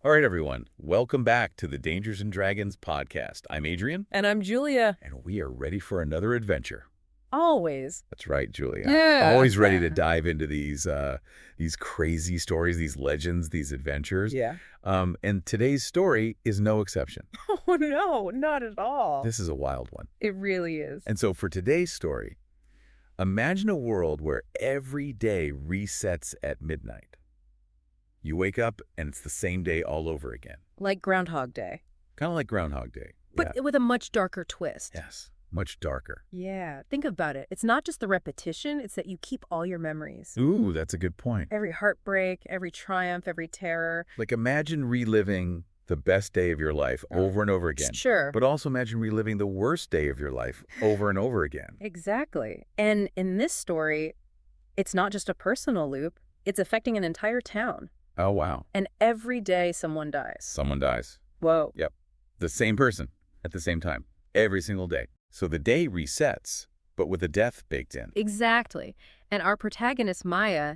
All right, everyone. Welcome back to the Dangers and Dragons podcast. I'm Adrian. And I'm Julia. And we are ready for another adventure. Always. That's right, Julia. Yeah. Always ready to dive into these crazy stories, these legends, these adventures. Yeah. And today's story is no exception. Oh, no, not at all. This is a wild one. It really is. And so for today's story, imagine a world where every day resets at midnight. You wake up and it's the same day all over again. Like Groundhog Day. Kind of like Groundhog Day. But with a much darker twist. Yes, much darker. Yeah. Think about it. It's not just the repetition, it's that you keep all your memories. Ooh, that's a good point. Every heartbreak, every triumph, every terror. Like imagine reliving the best day of your life over and over again. Sure. But also imagine reliving the worst day of your life over and over again. Exactly. And in this story, it's not just a personal loop. It's affecting an entire town. Oh, wow. And every day someone dies. Someone dies. Whoa. Yep. The same person at the same time. Every single day. So the day resets, but with a death baked in. Exactly. And our protagonist, Maya,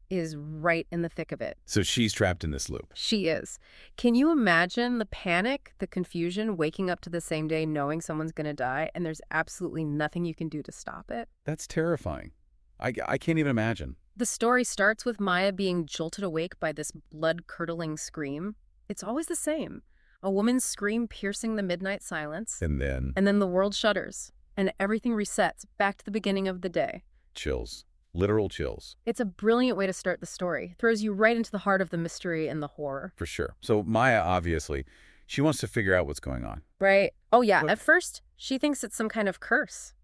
is right in the thick of it. So she's trapped in this loop. She is. Can you imagine the panic, the confusion, waking up to the same day knowing someone's going to die, and there's absolutely nothing you can do to stop it? That's terrifying. I can't even imagine. The story starts with Maya being jolted awake by this blood-curdling scream. It's always the same. A woman's scream piercing the midnight silence. And then the world shudders, and everything resets back to the beginning of the day. chills. Literal chills. It's a brilliant way to start the story. Throws you right into the heart of the mystery and the horror. For sure. So Maya, obviously, she wants to figure out what's going on. Right. Oh, yeah. But At first, she thinks it's some kind of curse.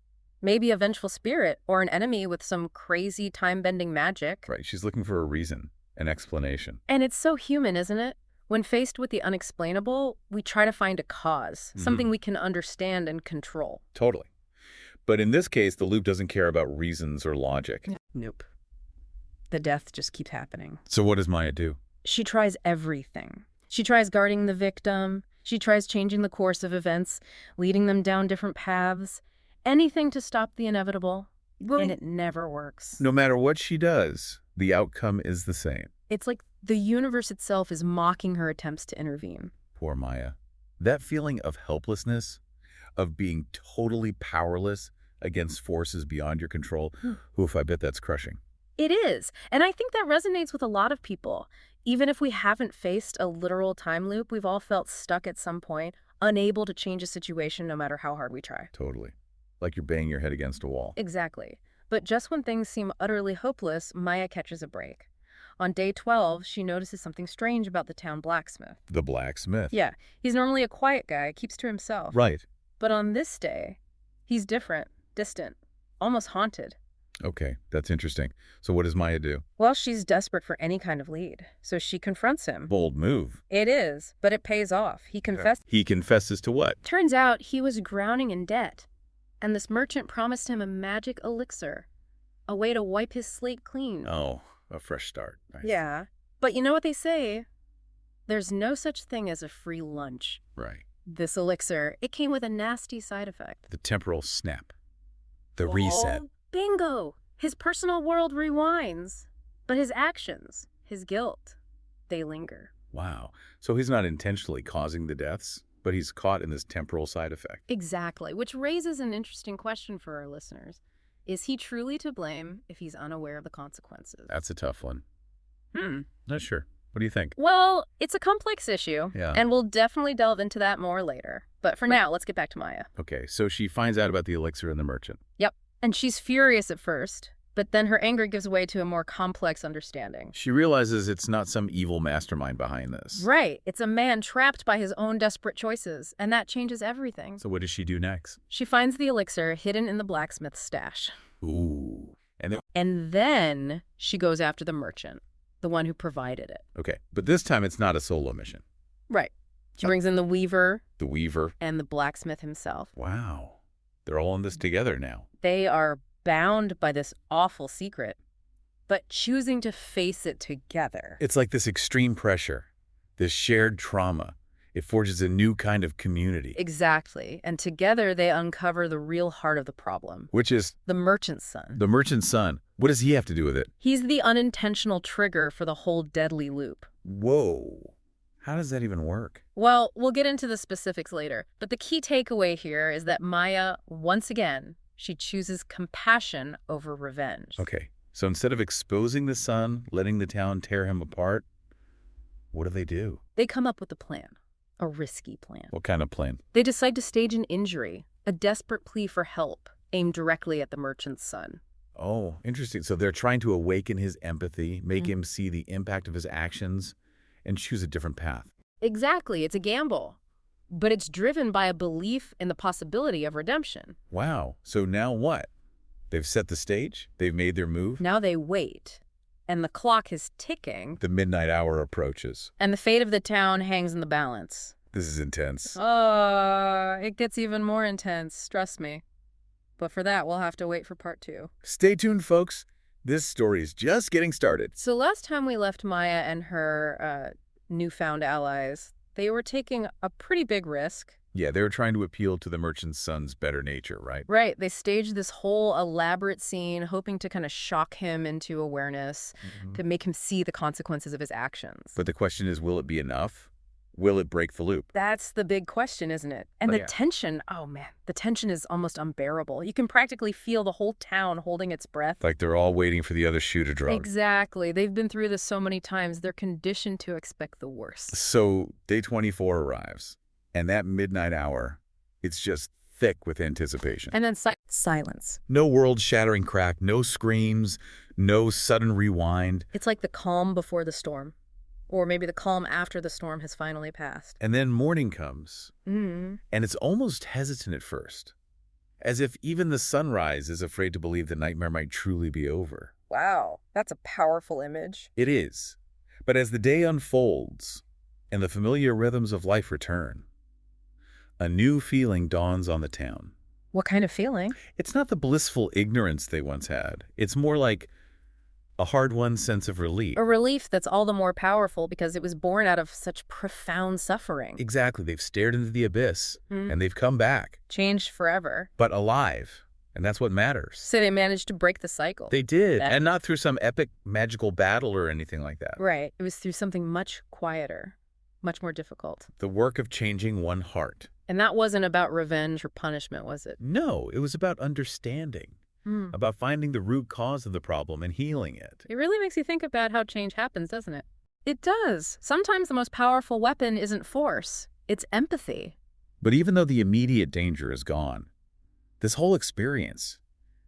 Maybe a vengeful spirit or an enemy with some crazy time-bending magic. Right. She's looking for a reason, an explanation. And it's so human, isn't it? When faced with the unexplainable, we try to find a cause, something we can understand and control. Totally. But in this case, the loop doesn't care about reasons or logic. Nope. The death just keeps happening. So what does Maya do? She tries everything. She tries guarding the victim. She tries changing the course of events, leading them down different paths. Anything to stop the inevitable. And it never works. No matter what she does, the outcome is the same. It's like the universe itself is mocking her attempts to intervene. Poor Maya. That feeling of helplessness, of being totally powerless against forces beyond your control, oof, I bet that's crushing. It is. And I think that resonates with a lot of people. Even if we haven't faced a literal time loop, we've all felt stuck at some point, unable to change a situation no matter how hard we try. Totally. Like you're banging your head against a wall. Exactly. But just when things seem utterly hopeless, Maya catches a break. On day 12, she notices something strange about the town blacksmith. The blacksmith. Yeah, he's normally a quiet guy, keeps to himself. Right. But on this day, he's different, distant, almost haunted. Okay, that's interesting. So what does Maya do? Well, she's desperate for any kind of lead, so she confronts him. Bold move. It is, but it pays off. He confessed. He confesses to what? Turns out he was drowning in debt, and this merchant promised him a magic elixir, a way to wipe his slate clean. Oh, a fresh start. Nice. Yeah, but you know what they say? There's no such thing as a free lunch. Right. This elixir, it came with a nasty side effect. The temporal snap. The reset. Oh, bingo! His personal world rewinds, but his actions, his guilt, they linger. Wow. So he's not intentionally causing the deaths, but he's caught in this temporal side effect. Exactly, which raises an interesting question for our listeners. Is he truly to blame if he's unaware of the consequences? That's a tough one. Not sure. What do you think? Well, it's a complex issue, Yeah. and we'll definitely delve into that more later. But for now, let's get back to Maya. Okay, so she finds out about the elixir and the merchant. Yep, and she's furious at first, but then her anger gives way to a more complex understanding. She realizes it's not some evil mastermind behind this. Right, it's a man trapped by his own desperate choices, and that changes everything. So what does she do next? She finds the elixir hidden in the blacksmith's stash. Ooh. And then she goes after the merchant, the one who provided it. Okay, but this time it's not a solo mission. Right. She brings in the weaver The weaver. and the blacksmith himself. Wow. They're all in this together now. They are bound by this awful secret, but choosing to face it together. It's like this extreme pressure, this shared trauma. It forges a new kind of community. Exactly. And together they uncover the real heart of the problem. Which is The merchant's son. the merchant's son. What does he have to do with it? He's the unintentional trigger for the whole deadly loop. Whoa. How does that even work? Well, we'll get into the specifics later, but the key takeaway here is that Maya, once again, she chooses compassion over revenge. Okay, so instead of exposing the sun, letting the town tear him apart, what do? They come up with a plan, a risky plan. What kind of plan? They decide to stage an injury, a desperate plea for help, aimed directly at the merchant's son. Oh, interesting. So they're trying to awaken his empathy, make him see the impact of his actions, and choose a different path. Exactly, it's a gamble. But it's driven by a belief in the possibility of redemption. Wow. So now what? They've set the stage? They've made their move? Now they wait, and the clock is ticking. The midnight hour approaches. And the fate of the town hangs in the balance. This is intense. It gets even more intense, trust me. But for that, we'll have to wait for part 2. Stay tuned, folks. This story is just getting started. So last time we left Maya and her newfound allies, they were taking a pretty big risk. Yeah, they were trying to appeal to the merchant's son's better nature, right? Right. They staged this whole elaborate scene, hoping to kind of shock him into awareness, to make him see the consequences of his actions. But the question is, will it be enough? Will it break the loop? That's the big question, isn't it? And the tension, oh man, the tension is almost unbearable. You can practically feel the whole town holding its breath. Like they're all waiting for the other shoe to drop. Exactly. They've been through this so many times. They're conditioned to expect the worst. So day 24 arrives, and that midnight hour, it's just thick with anticipation. And then silence. No world-shattering crack, no screams, no sudden rewind. It's like the calm before the storm. Or maybe the calm after the storm has finally passed. And then morning comes, Mm-hmm. and it's almost hesitant at first, as if even the sunrise is afraid to believe the nightmare might truly be over. Wow, that's a powerful image. It is. But as the day unfolds, and the familiar rhythms of life return, a new feeling dawns on the town. What kind of feeling? It's not the blissful ignorance they once had. It's more like a hard-won sense of relief. A relief that's all the more powerful because it was born out of such profound suffering. Exactly. They've stared into the abyss, and they've come back. Changed forever. But alive. And that's what matters. So they managed to break the cycle. They did. And not through some epic magical battle or anything like that. Right. It was through something much quieter, much more difficult. The work of changing one heart. And that wasn't about revenge or punishment, was it? No, it was about understanding. About finding the root cause of the problem and healing it. It really makes you think about how change happens, doesn't it? It does. Sometimes the most powerful weapon isn't force. It's empathy. But even though the immediate danger is gone, this whole experience,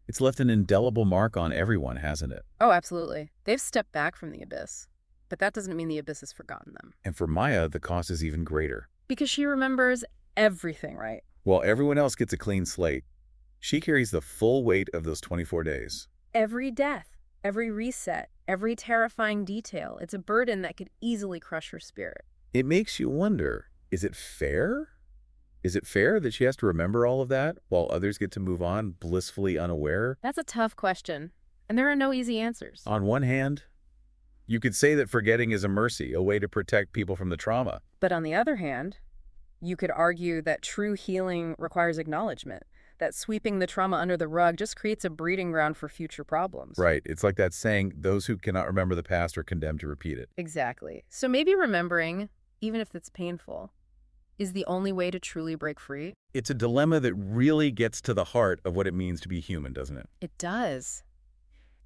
it's left an indelible mark on everyone, hasn't it? Oh, absolutely. They've stepped back from the abyss. But that doesn't mean the abyss has forgotten them. And for Maya, the cost is even greater. Because she remembers everything, right? While everyone else gets a clean slate, she carries the full weight of those 24 days. Every death, every reset, every terrifying detail, it's a burden that could easily crush her spirit. It makes you wonder, is it fair? Is it fair that she has to remember all of that while others get to move on blissfully unaware? That's a tough question, and there are no easy answers. On one hand, you could say that forgetting is a mercy, a way to protect people from the trauma. But on the other hand, you could argue that true healing requires acknowledgement. That sweeping the trauma under the rug just creates a breeding ground for future problems. Right. It's like that saying, those who cannot remember the past are condemned to repeat it. Exactly. So maybe remembering, even if it's painful, is the only way to truly break free. It's a dilemma that really gets to the heart of what it means to be human, doesn't it? It does.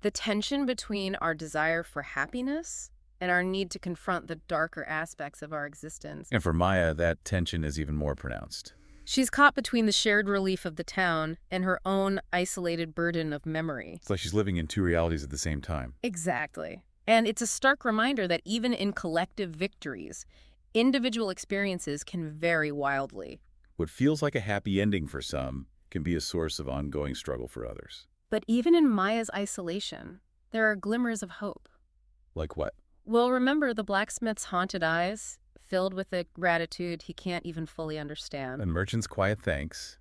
The tension between our desire for happiness and our need to confront the darker aspects of our existence. And for Maya, that tension is even more pronounced. She's caught between the shared relief of the town and her own isolated burden of memory. It's like she's living in two realities at the same time. Exactly. And it's a stark reminder that even in collective victories, individual experiences can vary wildly. What feels like a happy ending for some can be a source of ongoing struggle for others. But even in Maya's isolation, there are glimmers of hope. Like what? Well, remember the blacksmith's haunted eyes? Filled with a gratitude he can't even fully understand. And merchant's quiet thanks,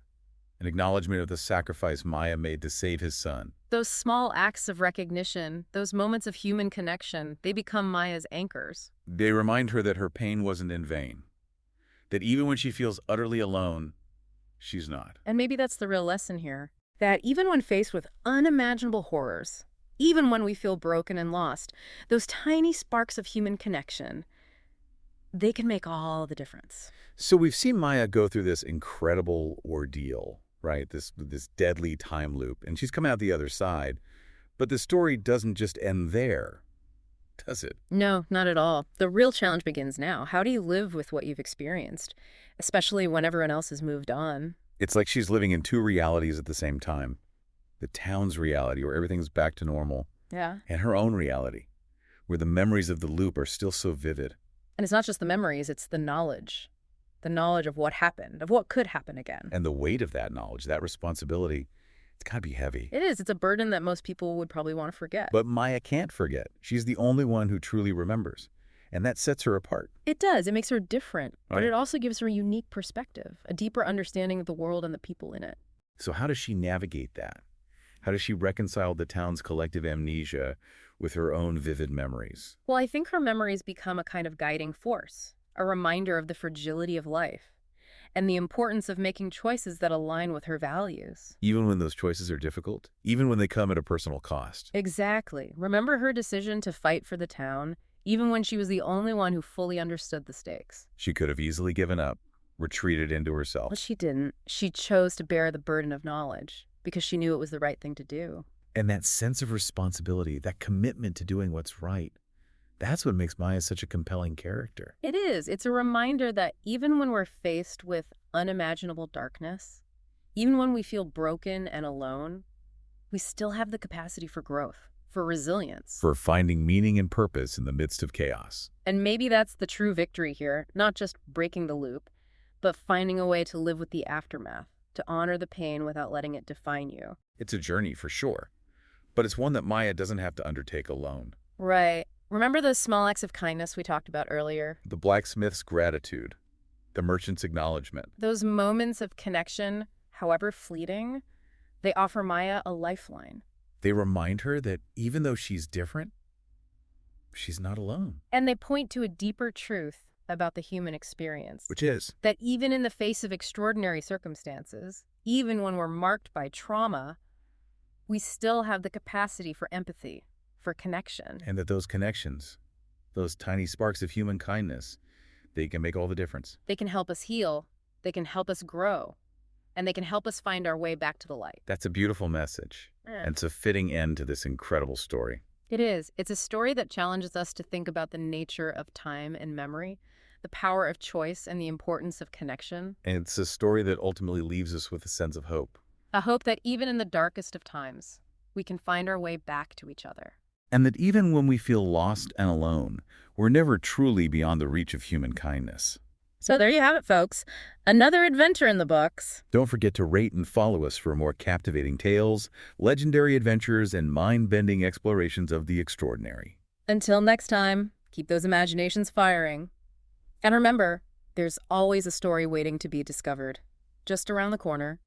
an acknowledgement of the sacrifice Maya made to save his son. Those small acts of recognition, those moments of human connection, they become Maya's anchors. They remind her that her pain wasn't in vain, that even when she feels utterly alone, she's not. And maybe that's the real lesson here, that even when faced with unimaginable horrors, even when we feel broken and lost, those tiny sparks of human connection, they can make all the difference. So we've seen Maya go through this incredible ordeal, right? This deadly time loop, and she's come out the other side. But the story doesn't just end there, does it? No, not at all. The real challenge begins now. How do you live with what you've experienced, especially when everyone else has moved on? It's like she's living in two realities at the same time. The town's reality, where everything's back to normal, Yeah. and her own reality, where the memories of the loop are still so vivid. And it's not just the memories, it's the knowledge. The knowledge of what happened, of what could happen again. And the weight of that knowledge, that responsibility, it's got to be heavy. It is. It's a burden that most people would probably want to forget. But Maya can't forget. She's the only one who truly remembers. And that sets her apart. It does. It makes her different. But Right. it also gives her a unique perspective, a deeper understanding of the world and the people in it. So how does she navigate that? How does she reconcile the town's collective amnesia with her own vivid memories? Well, I think her memories become a kind of guiding force, a reminder of the fragility of life and the importance of making choices that align with her values. Even when those choices are difficult? Even when they come at a personal cost? Exactly. Remember her decision to fight for the town, even when she was the only one who fully understood the stakes. She could have easily given up, retreated into herself. But she didn't. She chose to bear the burden of knowledge because she knew it was the right thing to do. And that sense of responsibility, that commitment to doing what's right, that's what makes Maya such a compelling character. It is. It's a reminder that even when we're faced with unimaginable darkness, even when we feel broken and alone, we still have the capacity for growth, for resilience. For finding meaning and purpose in the midst of chaos. And maybe that's the true victory here, not just breaking the loop, but finding a way to live with the aftermath, to honor the pain without letting it define you. It's a journey for sure, but it's one that Maya doesn't have to undertake alone. Right. Remember those small acts of kindness we talked about earlier? The blacksmith's gratitude, the merchant's acknowledgement. Those moments of connection, however fleeting, they offer Maya a lifeline. They remind her that even though she's different, she's not alone. And they point to a deeper truth about the human experience. Which is? That even in the face of extraordinary circumstances, even when we're marked by trauma, we still have the capacity for empathy, for connection. And that those connections, those tiny sparks of human kindness, they can make all the difference. They can help us heal, they can help us grow, and they can help us find our way back to the light. That's a beautiful message. And it's a fitting end to this incredible story. It is. It's a story that challenges us to think about the nature of time and memory, the power of choice, and the importance of connection. And it's a story that ultimately leaves us with a sense of hope. A hope that even in the darkest of times, we can find our way back to each other. And that even when we feel lost and alone, we're never truly beyond the reach of human kindness. So there you have it, folks. Another adventure in the books. Don't forget to rate and follow us for more captivating tales, legendary adventures, and mind-bending explorations of the extraordinary. Until next time, keep those imaginations firing. And remember, there's always a story waiting to be discovered, just around the corner.